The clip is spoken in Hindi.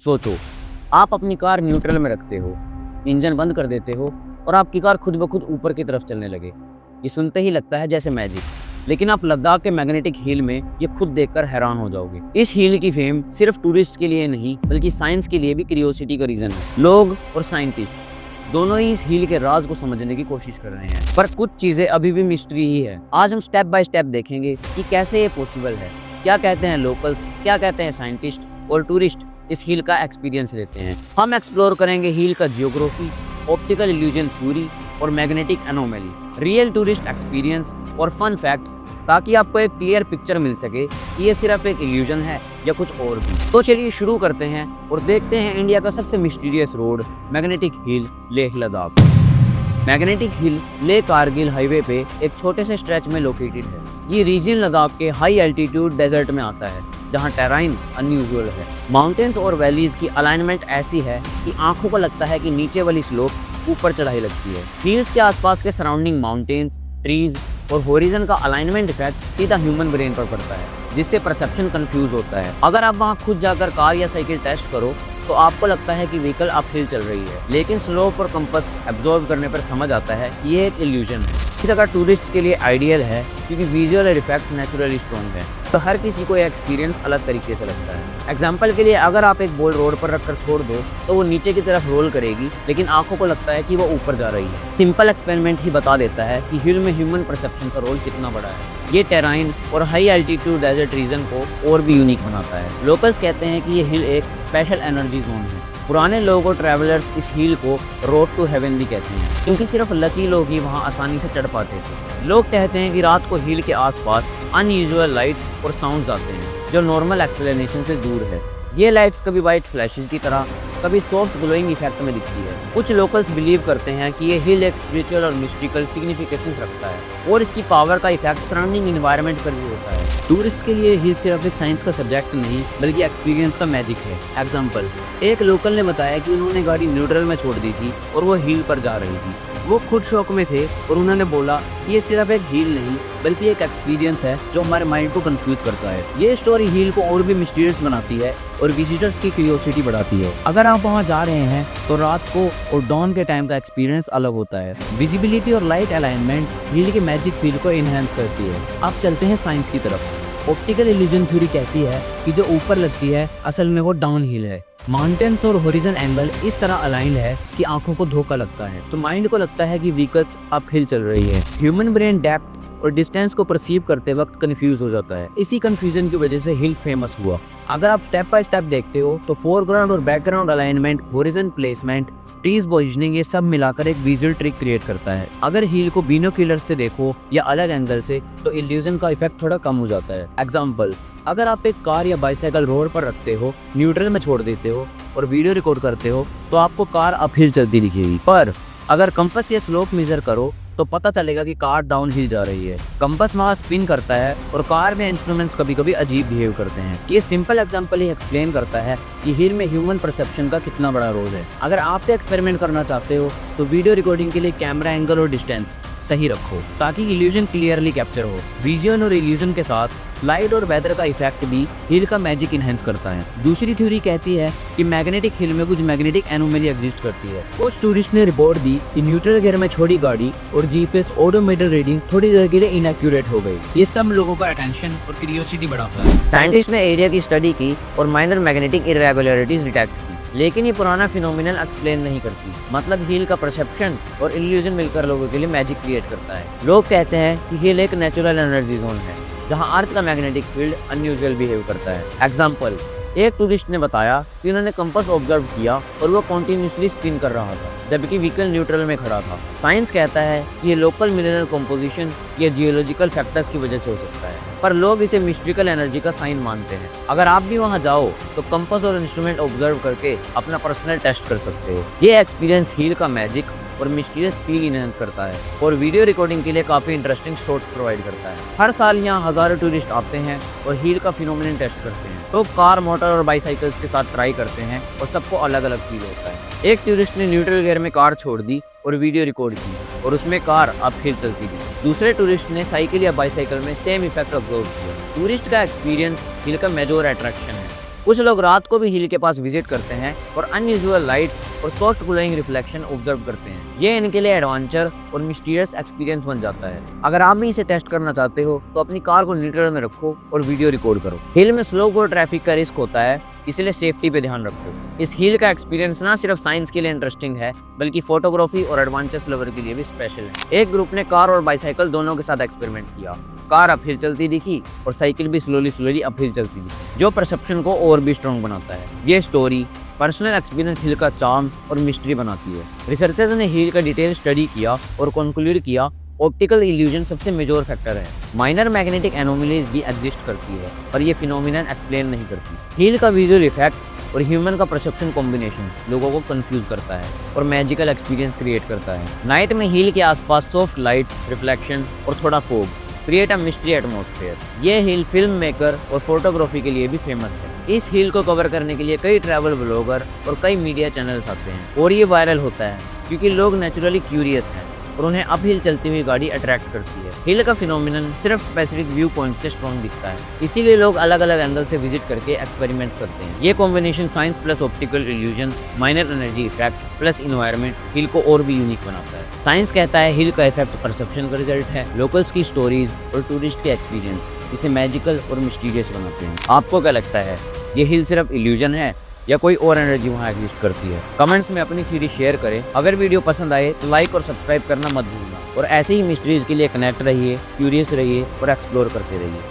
सोचो, आप अपनी कार न्यूट्रल में रखते हो, इंजन बंद कर देते हो और आपकी कार खुद ब खुद ऊपर की तरफ चलने लगे। ये सुनते ही लगता है जैसे मैजिक, लेकिन आप लद्दाख के मैग्नेटिक हिल में ये खुद देखकर हैरान हो जाओगे। इस हिल की फेम सिर्फ टूरिस्ट के लिए नहीं बल्कि साइंस के लिए भी क्यूरियोसिटी का रीजन है। लोग और साइंटिस्ट दोनों ही इस हिल के राज को समझने की कोशिश कर रहे हैं, पर कुछ चीजें अभी भी मिस्ट्री ही है। आज हम स्टेप बाय स्टेप देखेंगे कि कैसे ये पॉसिबल है, क्या कहते हैं लोकल्स, क्या कहते हैं साइंटिस्ट और टूरिस्ट इस हिल का एक्सपीरियंस लेते हैं। हम एक्सप्लोर करेंगे हिल का जियोग्राफी, ऑप्टिकल इल्यूजन थ्योरी और magnetic anomaly, real tourist experience और फन फैक्ट्स, ताकि आपको एक क्लियर पिक्चर मिल सके कि ये सिर्फ एक इल्यूजन है या कुछ और भी। तो चलिए शुरू करते हैं और देखते हैं इंडिया का सबसे mysterious road magnetic hill Leh Ladakh. Magnetic hill Leh Kargil highway पे एक छोटे से स्ट्रेच में लोकेटेड है। ये रीजन लद्दाख के हाई एल्टीट्यूड डेजर्ट में आता है, जहाँ टेराइन अनयूजुअल है। माउंटेन्स और वैलीज की अलाइनमेंट ऐसी है कि आंखों को लगता है कि नीचे वाली स्लोप ऊपर चढ़ाई लगती है। हिल्स के आसपास के सराउंडिंग माउंटेन्स, ट्रीज और होरिजन का अलाइनमेंट इफेक्ट सीधा ह्यूमन ब्रेन पर पड़ता है, जिससे परसेप्शन कंफ्यूज होता है। अगर आप वहाँ खुद जाकर कार या साइकिल टेस्ट करो तो आपको लगता है कि व्हीकल अपहिल चल रही है, लेकिन स्लोप और कंपास एब्जॉर्व करने पर समझ आता है कि ये एक इल्यूजन है। इस जगह टूरिस्ट के लिए आइडियल है क्योंकि विजुअल इफेक्ट नेचुरली स्ट्रॉन्ग है, तो हर किसी को ये एक्सपीरियंस अलग तरीके से लगता है। एग्जाम्पल के लिए अगर आप एक बॉल रोड पर रखकर छोड़ दो तो वो नीचे की तरफ रोल करेगी, लेकिन आंखों को लगता है कि वो ऊपर जा रही है। सिंपल एक्सपेरिमेंट ही बता देता है कि हिल में ह्यूमन परसेप्शन का रोल कितना बड़ा है। ये टेराइन और हाई एल्टीट्यूड डेजर्ट रीजन को और भी यूनिक बनाता है। लोकल्स कहते हैं कि ये हिल एक स्पेशल एनर्जी जोन है। पुराने लोग और ट्रैवलर्स इस हिल को रोड टू हेवन भी कहते हैं, क्योंकि सिर्फ लकी लोग ही वहां आसानी से चढ़ पाते थे। लोग कहते हैं कि रात को हिल के आसपास अनयूजुअल लाइट्स और साउंड्स आते हैं जो नॉर्मल एक्सप्लेनेशन से दूर है। ये लाइट्स कभी वाइट फ्लैशेस की तरह, कभी सॉफ्ट ग्लोइंग इफेक्ट में दिखती है। कुछ लोकल्स बिलीव करते हैं कि ये हिल एक स्पिरिचुअल और मिस्टिकल सिग्निफिकेशन रखता है और इसकी पावर का इफेक्ट सराउंडिंग एनवायरनमेंट पर भी होता है। टूरिस्ट के लिए हिल सिर्फ एक साइंस का सब्जेक्ट नहीं बल्कि एक्सपीरियंस का मैजिक है। एग्जाम्पल, एक लोकल ने बताया कि उन्होंने गाड़ी न्यूट्रल में छोड़ दी थी और वो हिल पर जा रही थी। वो खुद शौक में थे और उन्होंने बोला कि ये सिर्फ एक हिल नहीं बल्कि एक एक्सपीरियंस है जो हमारे माइंड को कंफ्यूज करता है। ये स्टोरी हिल को और भी मिस्टीरियस बनाती है और विजिटर्स की क्यूरियोसिटी बढ़ाती है। अगर आप वहाँ जा रहे हैं तो रात को और डॉन के टाइम का एक्सपीरियंस अलग होता है। विजिबिलिटी और लाइट अलाइनमेंट हिल के मैजिक फील को इनहेंस करती है। अब चलते हैं साइंस की तरफ। ऑप्टिकल इल्यूजन थ्योरी कहती है कि जो ऊपर लगती है असल में वो डाउन हिल है। माउंटेन्स और होरिजन एंगल इस तरह अलाइंड है कि आंखों को धोखा लगता है, तो माइंड को लगता है कि व्हीकल्स अपहिल चल रही है। ह्यूमन ब्रेन डेप्थ और डिस्टेंस को परसीव करते वक्त कंफ्यूज हो जाता है। इसी कंफ्यूजन की वजह से हिल फेमस हुआ। अगर आप स्टेप बाय स्टेप देखते हो तो फोरग्राउंड और background alignment, horizon placement, trees positioning, ये सब मिलाकर एक विजुअल ट्रिक क्रिएट करता है। अगर हिल को बिनोक्यूलर्स से देखो या अलग एंगल से तो इल्यूजन का इफेक्ट थोड़ा कम हो जाता है। एग्जाम्पल, अगर आप एक कार या बाइसाइकिल रोड पर रखते हो, न्यूट्रल में छोड़ देते हो और वीडियो रिकॉर्ड करते हो तो आपको कार अपहिल चलती दिखेगी, पर अगर कंपास या स्लोप मेजर करो तो पता चलेगा कि कार डाउन हिल जा रही है। कंपास वहाँ स्पिन करता है और कार में इंस्ट्रूमेंट्स कभी कभी अजीब बिहेव करते हैं। ये सिंपल एग्जांपल ही एक्सप्लेन करता है कि हिल में ह्यूमन परसेप्शन का कितना बड़ा रोल है। अगर आप एक्सपेरिमेंट करना चाहते हो तो वीडियो रिकॉर्डिंग के लिए कैमरा एंगल और डिस्टेंस सही रखो ताकि इल्यूजन क्लियरली कैप्चर हो। विजन और इल्यूजन के साथ लाइट और वेदर का इफेक्ट भी हिल का मैजिक इनहेंस करता है। दूसरी थ्योरी कहती है कि मैग्नेटिक हिल में कुछ मैग्नेटिक एनोमली एग्जिस्ट करती है। कुछ टूरिस्ट ने रिपोर्ट दी कि न्यूट्रल गियर में छोड़ी गाड़ी और जीपीएस ओडोमीटर रीडिंग थोड़ी देर के लिए इनएक्यूरेट हो गई। ये सब लोगों का अटेंशन और क्यूरियोसिटी बढ़ाता है। साइंटिस्ट ने एरिया की स्टडी की और माइनर मैग्नेटिक इरेगुलरिटीज डिटेक्ट की, लेकिन ये पुराना फिनोमिनल एक्सप्लेन नहीं करती। मतलब हिल का परसेप्शन और इल्यूजन मिलकर लोगों के लिए मैजिक क्रिएट करता है। लोग कहते हैं कि हिल एक नेचुरल एनर्जी जोन है जहां अर्थ का मैग्नेटिक फील्ड अनयूजुअल बिहेव करता है। एग्जाम्पल, एक टूरिस्ट ने बताया कि उन्होंने कंपास ऑब्जर्व किया और वो कॉन्टिन्यूसली स्पिन कर रहा था जबकि व्हीकल न्यूट्रल में खड़ा था। साइंस कहता है कि ये लोकल मिनरल कंपोजिशन या जियोलॉजिकल फैक्टर्स की वजह से हो सकता है, पर लोग इसे मिस्टिकल एनर्जी का साइन मानते हैं। अगर आप भी वहां जाओ तो कंपास और इंस्ट्रूमेंट ऑब्जर्व करके अपना पर्सनल टेस्ट कर सकते हो। ये एक्सपीरियंस हिल का मैजिक और मिस्टीरियस फील इनहेंस करता है और वीडियो रिकॉर्डिंग के लिए काफी इंटरेस्टिंग शॉट्स प्रोवाइड करता है। हर साल यहाँ हजारों टूरिस्ट आते हैं और हिल का फिनोमिनन टेस्ट करते हैं। तो कार, मोटर और बाइसाइकिल्स के साथ ट्राई करते हैं और सबको अलग अलग फील होता है। एक टूरिस्ट ने न्यूट्रल गियर में कार छोड़ दी और वीडियो रिकॉर्ड की और उसमें कार अपहिल चलती थी। दूसरे टूरिस्ट ने साइकिल या बाइसाइकिल में सेम इफेक्ट ऑब्जर्व किया। टूरिस्ट का एक्सपीरियंस हिल का मेजर अट्रैक्शन है। कुछ लोग रात को भी हिल के पास विजिट करते हैं और अनयूजुअल लाइट्स और सॉफ्ट ग्लोइंग रिफ्लेक्शन ऑब्जर्व करते हैं। ये इनके लिए एडवेंचर और मिस्टीरियस एक्सपीरियंस बन जाता है। अगर आप भी इसे टेस्ट करना चाहते हो तो अपनी कार को न्यूट्रल में रखो और वीडियो रिकॉर्ड करो। हिल में स्लो और ट्रैफिक का रिस्क होता है, इसलिए सेफ्टी पे ध्यान रखो। इस हिल का एक्सपीरियंस ना सिर्फ साइंस के लिए इंटरेस्टिंग है बल्कि फोटोग्राफी और एडवेंचर्स लवर के लिए भी स्पेशल है। एक ग्रुप ने कार और बाइसाइकिल दोनों के साथ एक्सपेरिमेंट किया। कार अपहिल चलती दिखी और साइकिल भी स्लोली अपहिल चलती दिखी, जो परसेप्शन को और भी स्ट्रॉन्ग बनाता है। ये स्टोरी पर्सनल एक्सपीरियंस हिल का चार्म और मिस्ट्री बनाती है। रिसर्चर्स ने हिल का डिटेल स्टडी किया और कंक्लूड किया ऑप्टिकल इल्यूजन सबसे मेजर फैक्टर है। माइनर मैग्नेटिक एनोमलीज भी एग्जिस्ट करती है और ये फिनोमिनन एक्सप्लेन नहीं करती। हिल का विजुअल इफेक्ट और ह्यूमन का परसेप्शन कॉम्बिनेशन लोगों को कंफ्यूज करता है और मैजिकल एक्सपीरियंस क्रिएट करता है। नाइट में हिल के आसपास सॉफ्ट लाइट्स, रिफ्लेक्शन और थोड़ा fog create a mystery atmosphere. ये हिल फिल्म मेकर और फोटोग्राफी के लिए भी फेमस है। इस हिल को कवर करने के लिए कई ट्रैवल ब्लॉगर और कई मीडिया चैनल्स आते हैं और ये वायरल होता है क्योंकि लोग नेचुरली क्यूरियस हैं और उन्हें अपहिल चलती हुई गाड़ी अट्रैक्ट करती है। हिल का फिनोमिनन सिर्फ स्पेसिफिक व्यू पॉइंट से स्ट्रॉन्ग दिखता है, इसीलिए लोग अलग अलग एंगल से विजिट करके एक्सपेरिमेंट करते हैं। ये combination science plus optical illusion, minor energy effect plus environment हिल को और भी यूनिक बनाता है। साइंस कहता है हिल का इफेक्ट परसेप्शन का रिजल्ट है, लोकल्स की स्टोरीज और टूरिस्ट के एक्सपीरियंस इसे मैजिकल और मिस्टीरियस बनाते हैं। आपको क्या लगता है, ये हिल सिर्फ इल्यूजन है या कोई और एनर्जी वहाँ एग्जिस्ट करती है? कमेंट्स में अपनी थ्योरी शेयर करें। अगर वीडियो पसंद आए तो लाइक और सब्सक्राइब करना मत भूलना और ऐसे ही मिस्ट्रीज के लिए कनेक्ट रहिए, क्यूरियस रहिए और एक्सप्लोर करते रहिए।